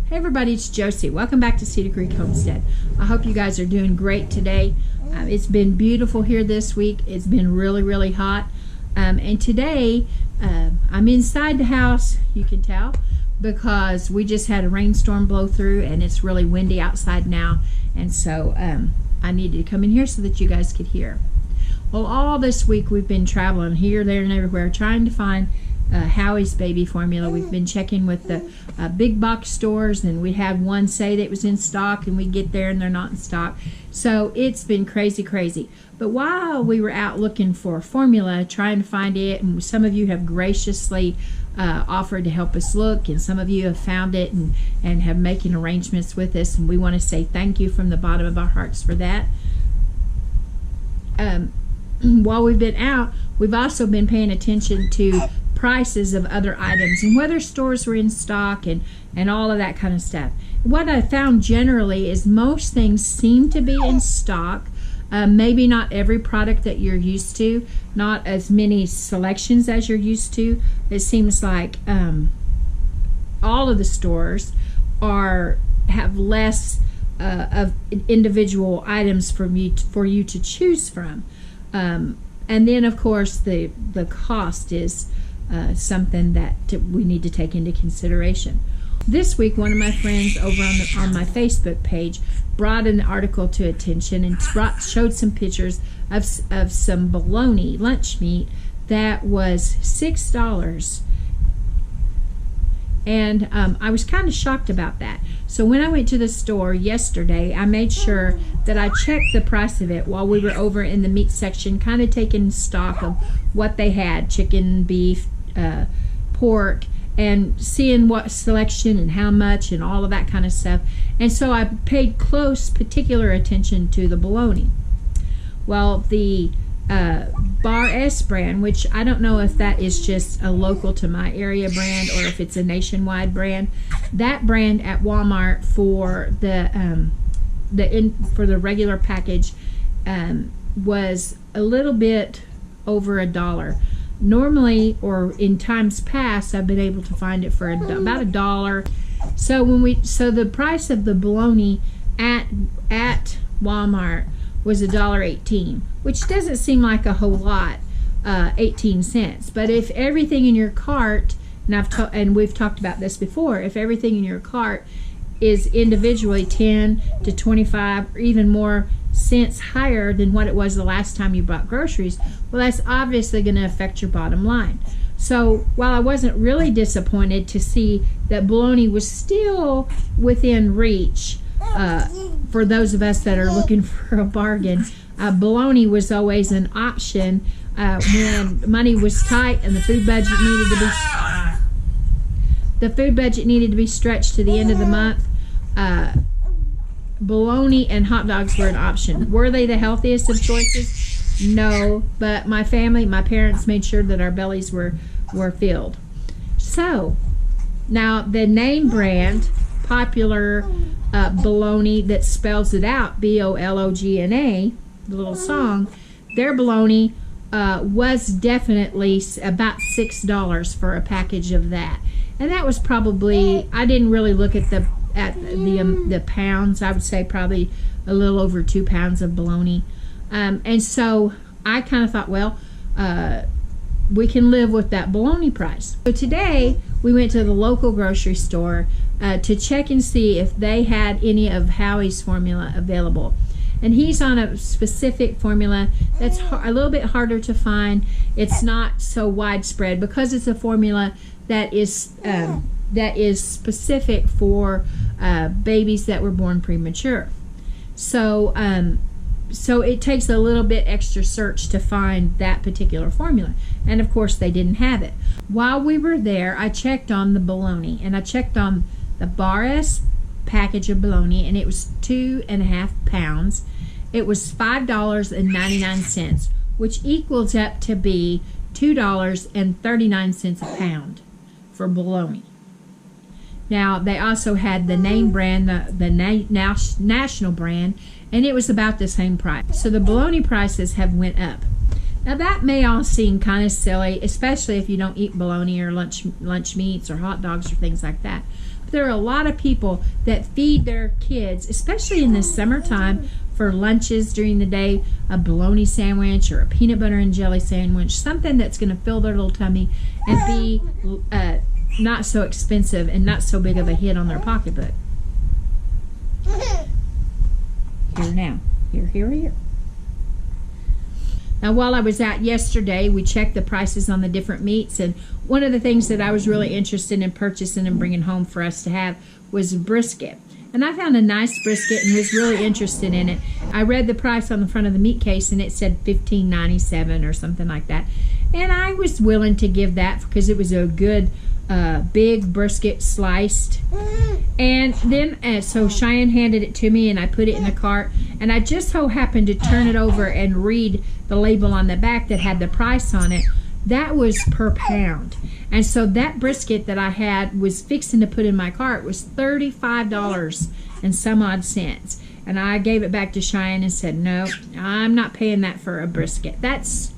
Hey everybody, it's Josie. Welcome back to Cedar Creek Homestead. I hope you guys are doing great today. It's been beautiful here this week. It's been really hot. And today I'm inside the house, you can tell, because we just had a rainstorm blow through and it's really windy outside now. And so I needed to come in here so that you guys could hear. Well, all this week we've been traveling here, there, and everywhere trying to find Howie's baby formula. We've been checking with the big box stores, and we had one say that it was in stock, and we get there and they're not in stock. So it's been crazy. But while we were out looking for formula, trying to find it, and some of you have graciously offered to help us look, and some of you have found it and have making arrangements with us, and we want to say thank you from the bottom of our hearts for that. While we've been out, we've also been paying attention to prices of other items and whether stores were in stock and all of that kind of stuff. What I found generally is most things seem to be in stock. Maybe not every product that you're used to, not as many selections as you're used to. It seems like all of the stores have less of individual items for you to choose from. And then of course the cost is something that we need to take into consideration. This week, one of my friends over on my Facebook page brought an article to attention and showed some pictures of some bologna lunch meat that was $6. And I was kind of shocked about that. So when I went to the store yesterday, I made sure that I checked the price of it while we were over in the meat section, kind of taking stock of what they had: chicken, beef, pork, and seeing what selection and how much and all of that kind of stuff. And so I paid particular attention to the bologna. Well, the Bar S brand, which I don't know if that is just a local to my area brand or if it's a nationwide brand. That brand at Walmart for the regular package was a little bit over $1. Normally, or in times past, I've been able to find it for about $1. So the price of the bologna at Walmart was $1.18, which doesn't seem like a whole lot, 18 cents. But if everything in your cart, and we've talked about this before, if everything in your cart is individually 10 to 25 or even more cents higher than what it was the last time you bought groceries, well, that's obviously going to affect your bottom line. So while I wasn't really disappointed to see that bologna was still within reach, for those of us that are looking for a bargain, bologna was always an option when money was tight and the food budget needed to be stretched to the end of the month. Bologna and hot dogs were an option. Were they the healthiest of choices? No, but my parents made sure that our bellies were filled. So now the name brand, popular bologna that spells it out, Bologna, the little song, their bologna was definitely about $6 for a package of that. And that was probably, I didn't really look at the pounds. I would say probably a little over 2 pounds of bologna. And so I kind of thought, well, we can live with that bologna price. So today we went to the local grocery store to check and see if they had any of Howie's formula available. And he's on a specific formula that's a little bit harder to find. It's not so widespread because it's a formula that is specific for babies that were born premature. So it takes a little bit extra search to find that particular formula. And of course they didn't have it. While we were there, I checked on the bologna, and I checked on the Bar S package of bologna, and it was 2.5 pounds. It was $5.99, which equals up to be $2.39 a pound for bologna. Now they also had the name brand, the national brand, and it was about the same price. So the bologna prices have went up. Now that may all seem kind of silly, especially if you don't eat bologna or lunch meats or hot dogs or things like that. There are a lot of people that feed their kids, especially in the summertime, for lunches during the day, a bologna sandwich or a peanut butter and jelly sandwich, something that's going to fill their little tummy and be not so expensive and not so big of a hit on their pocketbook. Here now. Here. Now, while I was out yesterday, we checked the prices on the different meats, and one of the things that I was really interested in purchasing and bringing home for us to have was brisket. And I found a nice brisket and was really interested in it. I read the price on the front of the meat case, and it said $15.97 or something like that. And I was willing to give that because it was a good big brisket sliced. And then so Cheyenne handed it to me, and I put it in the cart, and I just so happened to turn it over and read the label on the back that had the price on it. That was per pound. And so that brisket that I had was fixing to put in my cart was $35 and some odd cents. And I gave it back to Cheyenne and said, no, I'm not paying that for a brisket. That's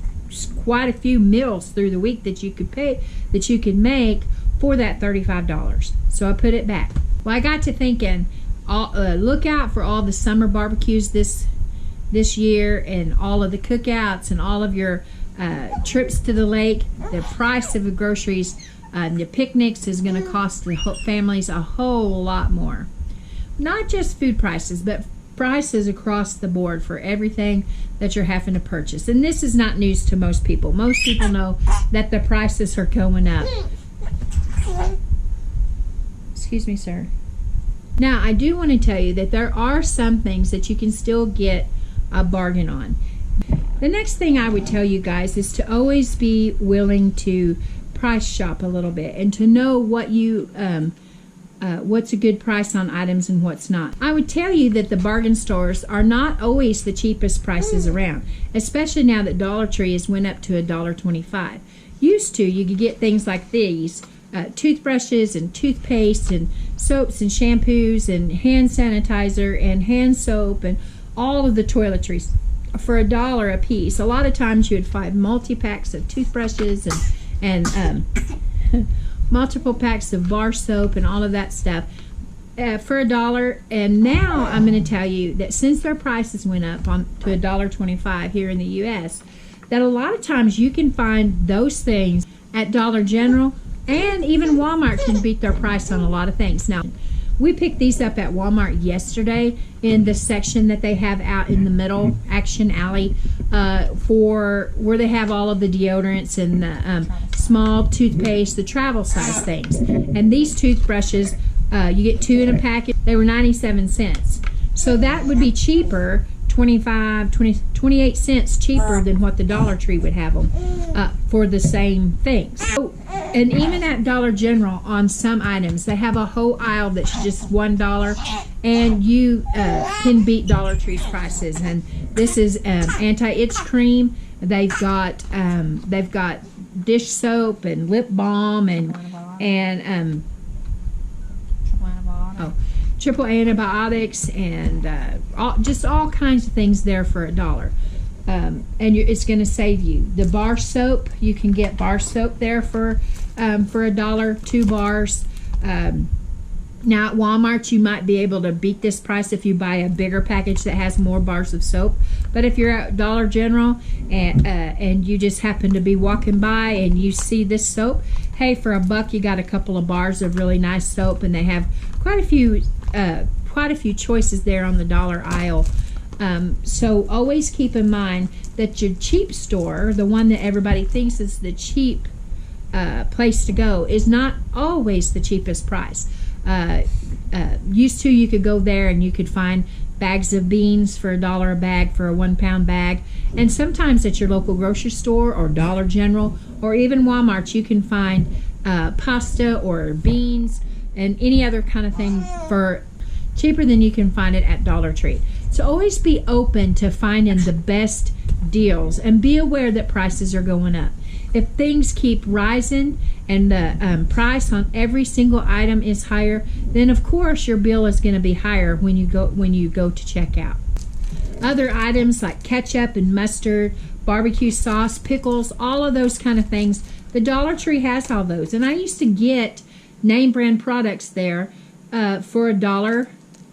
quite a few meals through the week that you could pay, that you could make for that $35. So I put it back. Well, I got to thinking, look out for all the summer barbecues this year, and all of the cookouts and all of your trips to the lake. The price of the groceries, the picnics is going to cost the families a whole lot more. Not just food prices, but prices across the board for everything that you're having to purchase. And this is not news to most people. Most people know that the prices are going up. Excuse me, sir. Now, I do want to tell you that there are some things that you can still get a bargain on. The next thing I would tell you guys is to always be willing to price shop a little bit and to know what you what's a good price on items and what's not. I would tell you that the bargain stores are not always the cheapest prices around, especially now that Dollar Tree has went up to $1.25. Used to, you could get things like these, toothbrushes and toothpaste and soaps and shampoos and hand sanitizer and hand soap and all of the toiletries for $1 a piece. A lot of times you would find multi-packs of toothbrushes and multiple packs of bar soap and all of that stuff for $1. And now I'm going to tell you that since their prices went up to $1.25 here in the U.S., that a lot of times you can find those things at Dollar General, and even Walmart can beat their price on a lot of things. Now, we picked these up at Walmart yesterday in the section that they have out in the middle, Action Alley, for where they have all of the deodorants and the small toothpaste, the travel size things. And these toothbrushes, you get 2 in a packet. They were 97 cents. So that would be cheaper, 28 cents cheaper than what the Dollar Tree would have them for the same things. So, and even at Dollar General, on some items, they have a whole aisle that's just $1, and you can beat Dollar Tree's prices. And this is anti-itch cream. They've got dish soap and lip balm and triple antibiotics and all kinds of things there for $1. And it's going to save you. The bar soap, you can get bar soap there for $1, 2 bars. Now at Walmart, you might be able to beat this price if you buy a bigger package that has more bars of soap. But if you're at Dollar General and you just happen to be walking by and you see this soap, hey, for $1 you got a couple of bars of really nice soap, and they have quite a few choices there on the dollar aisle. So always keep in mind that your cheap store, the one that everybody thinks is the cheap place to go, is not always the cheapest price. Used to, you could go there and you could find bags of beans for $1 a bag for a 1-pound bag. And sometimes at your local grocery store or Dollar General or even Walmart, you can find pasta or beans and any other kind of thing for cheaper than you can find it at Dollar Tree. So always be open to finding the best deals and be aware that prices are going up. If things keep rising and the price on every single item is higher, then of course your bill is going to be higher when you go to check out. Other items like ketchup and mustard, barbecue sauce, pickles, all of those kind of things, the Dollar Tree has all those. And I used to get name brand products there for $1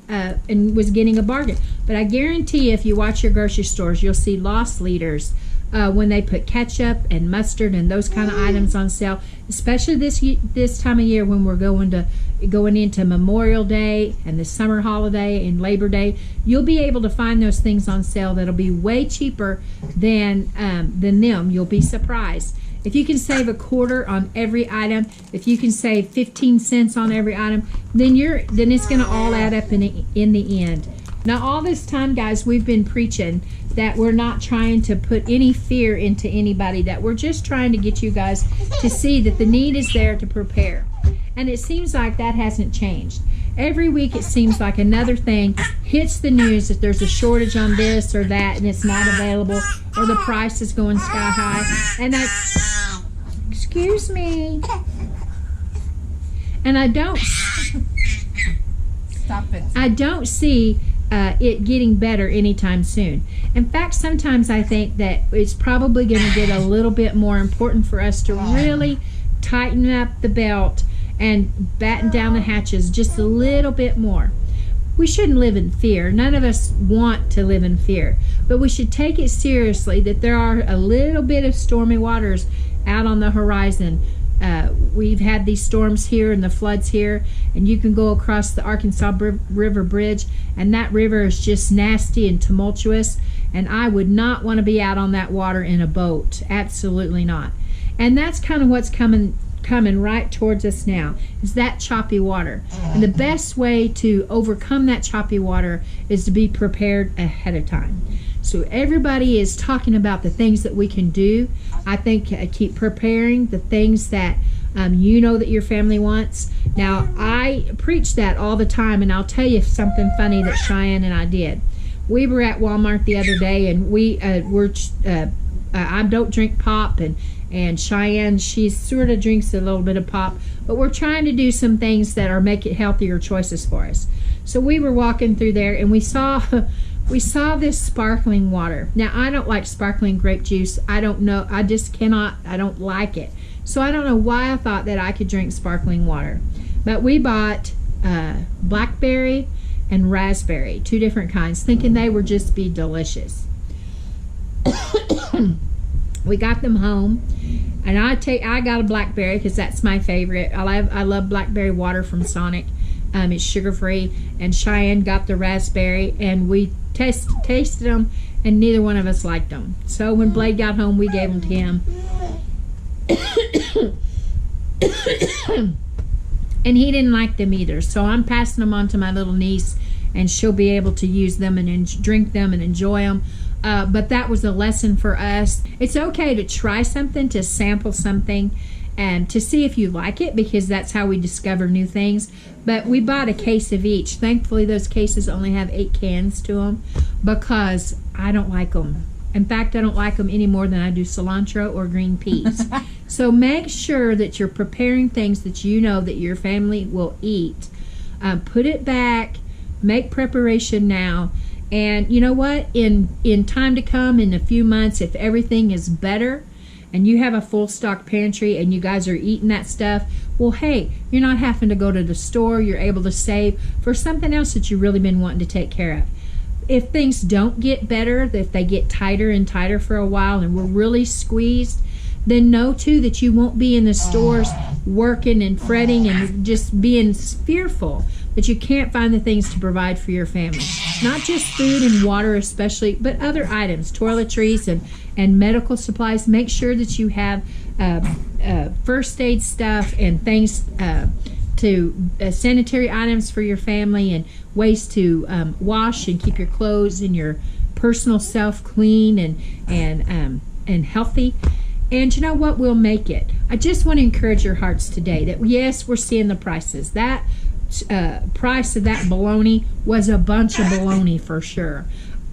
and was getting a bargain. But I guarantee if you watch your grocery stores, you'll see loss leaders when they put ketchup and mustard and those kind of items on sale, especially this time of year when we're going into Memorial Day and the summer holiday and Labor Day. You'll be able to find those things on sale that'll be way cheaper than them. You'll be surprised. If you can save $0.25 on every item, if you can save 15 cents on every item, then it's going to all add up in the end. Now, all this time, guys, we've been preaching that we're not trying to put any fear into anybody, that we're just trying to get you guys to see that the need is there to prepare. And it seems like that hasn't changed. Every week it seems like another thing hits the news that there's a shortage on this or that and it's not available, or the price is going sky high. And excuse me. And I don't Stop it. I don't see it getting better anytime soon. In fact, sometimes I think that it's probably going to get a little bit more important for us to really tighten up the belt and batten down the hatches just a little bit more. We shouldn't live in fear. None of us want to live in fear, but we should take it seriously that there are a little bit of stormy waters out on the horizon. We've had these storms here and the floods here, and you can go across the Arkansas River Bridge, and that river is just nasty and tumultuous, and I would not want to be out on that water in a boat. Absolutely not. And that's kind of what's coming right towards us now, is that choppy water. And the best way to overcome that choppy water is to be prepared ahead of time. So everybody is talking about the things that we can do. I think keep preparing the things that you know that your family wants. Now, I preach that all the time, and I'll tell you something funny that Cheyenne and I did. We were at Walmart the other day, and I don't drink pop, and Cheyenne, she sort of drinks a little bit of pop, but we're trying to do some things that are make it healthier choices for us. So we were walking through there, and we saw this sparkling water. Now, I don't like sparkling grape juice. I don't know. I just cannot. I don't like it. So I don't know why I thought that I could drink sparkling water. But we bought blackberry and raspberry, 2 different kinds, thinking they would just be delicious. We got them home, and I got a blackberry because that's my favorite. I love blackberry water from Sonic. It's sugar-free. And Cheyenne got the raspberry, and we tasted them, and neither one of us liked them. So when Blade got home, we gave them to him. And he didn't like them either. So I'm passing them on to my little niece, and she'll be able to use them and drink them and enjoy them. But that was a lesson for us. It's okay to try something, to sample something, and to see if you like it, because that's how we discover new things. But we bought a case of each. Thankfully, those cases only have 8 cans to them, because I don't like them. In fact, I don't like them any more than I do cilantro or green peas. So make sure that you're preparing things that you know that your family will eat. Put it back. Make preparation now. And you know what? In time to come, in a few months, if everything is better and you have a full stock pantry and you guys are eating that stuff, well, hey, you're not having to go to the store. You're able to save for something else that you've really been wanting to take care of. If things don't get better, if they get tighter and tighter for a while and we're really squeezed, then know too that you won't be in the stores working and fretting and just being fearful that you can't find the things to provide for your family. Not just food and water especially, but other items, toiletries and medical supplies. Make sure that you have first aid stuff and things to sanitary items for your family, and ways to wash and keep your clothes and your personal self clean and healthy. And you know what? We'll make it. I just want to encourage your hearts today that yes, we're seeing the prices. That price of that bologna was a bunch of bologna for sure.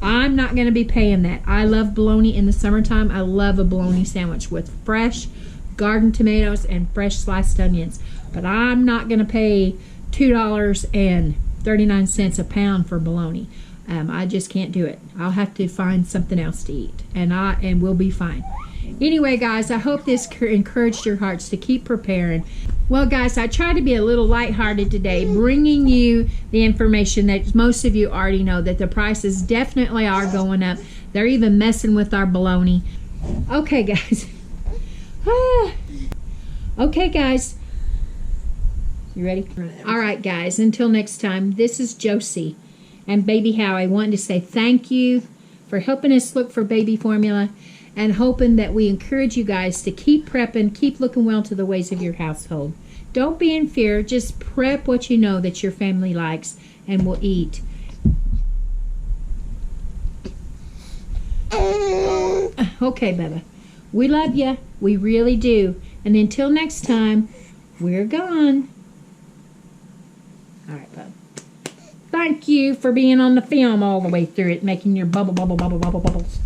I'm not going to be paying that. I love bologna in the summertime. I love a bologna sandwich with fresh garden tomatoes and fresh sliced onions. But I'm not going to pay $2.39 a pound for bologna. I just can't do it. I'll have to find something else to eat, and we'll be fine. Anyway, guys, I hope this encouraged your hearts to keep preparing. Well, guys, I tried to be a little lighthearted today, bringing you the information that most of you already know, that the prices definitely are going up. They're even messing with our bologna. Okay, guys. Okay, guys. You ready? All right, guys. Until next time, this is Josie and Baby Howie wanting to say thank you for helping us look for baby formula, and hoping that we encourage you guys to keep prepping, keep looking well to the ways of your household. Don't be in fear. Just prep what you know that your family likes and will eat. Okay, Bubba. We love you. We really do. And until next time, we're gone. All right, Bub. Thank you for being on the film all the way through it, making your bubbles.